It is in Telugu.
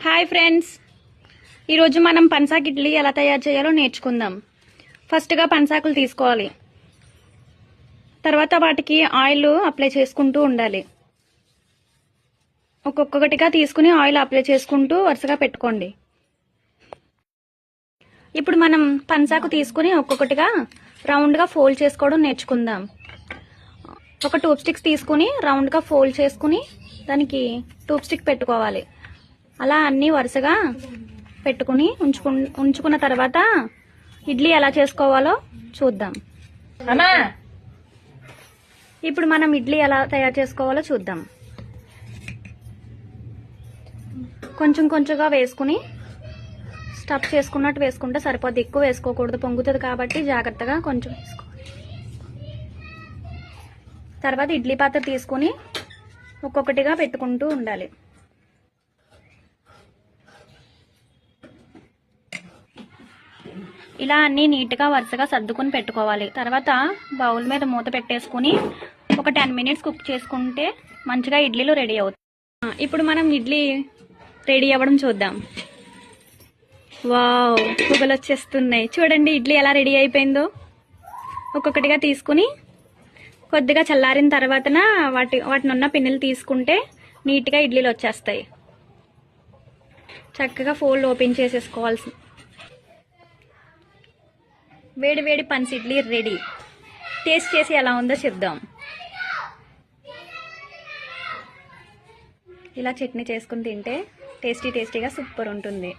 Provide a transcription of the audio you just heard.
హాయ్ ఫ్రెండ్స్, ఈరోజు మనం పనసాకు ఇడ్లీ ఎలా తయారు చేయాలో నేర్చుకుందాం. ఫస్ట్గా పనసాకులు తీసుకోవాలి. తర్వాత వాటికి ఆయిల్ అప్లై చేసుకుంటూ ఉండాలి. ఒక్కొక్కటిగా తీసుకుని ఆయిల్ అప్లై చేసుకుంటూ వరుసగా పెట్టుకోండి. ఇప్పుడు మనం పనసాకు తీసుకుని ఒక్కొక్కటిగా రౌండ్గా ఫోల్డ్ చేసుకోవడం నేర్చుకుందాం. ఒక టూబ్ స్టిక్స్ తీసుకుని రౌండ్గా ఫోల్డ్ చేసుకుని దానికి టూబ్ స్టిక్ పెట్టుకోవాలి. అలా అన్నీ వరుసగా పెట్టుకుని ఉంచుకున్న తర్వాత ఇడ్లీ ఎలా చేసుకోవాలో చూద్దాం. ఇప్పుడు మనం ఇడ్లీ ఎలా తయారు చేసుకోవాలో చూద్దాం. కొంచెం కొంచెంగా వేసుకుని స్టఫ్ చేసుకున్నట్టు వేసుకుంటే సరిపోద్ది. ఎక్కువ వేసుకోకూడదు, పొంగుతుంది కాబట్టి జాగ్రత్తగా కొంచెం వేసుకోవాలి. తర్వాత ఇడ్లీ పాత్ర తీసుకుని ఒక్కొక్కటిగా పెట్టుకుంటూ ఉండాలి. ఇలా అన్నీ నీట్గా వరుసగా సర్దుకుని పెట్టుకోవాలి. తర్వాత బౌల్ మీద మూత పెట్టేసుకుని ఒక 10 మినిట్స్ కుక్ చేసుకుంటే మంచిగా ఇడ్లీలు రెడీ అవుతాయి. ఇప్పుడు మనం ఇడ్లీ రెడీ అవ్వడం చూద్దాం. వావ్, పొగలు వచ్చేస్తున్నాయి. చూడండి ఇడ్లీ ఎలా రెడీ అయిపోయిందో. ఒక్కొక్కటిగా తీసుకుని కొద్దిగా చల్లారిన తర్వాతన వాటిని ఉన్న పిన్నులు తీసుకుంటే నీట్గా ఇడ్లీలు వచ్చేస్తాయి. చక్కగా ఫోల్డ్ ఓపెన్ చేసేసుకోవాల్సి. వేడి వేడి పనస ఇడ్లీ రెడీ. టేస్ట్ చేసి ఎలా ఉందో చెప్దాం. ఇలా చట్నీ చేసుకుని తింటే టేస్టీగా సూపర్ ఉంటుంది.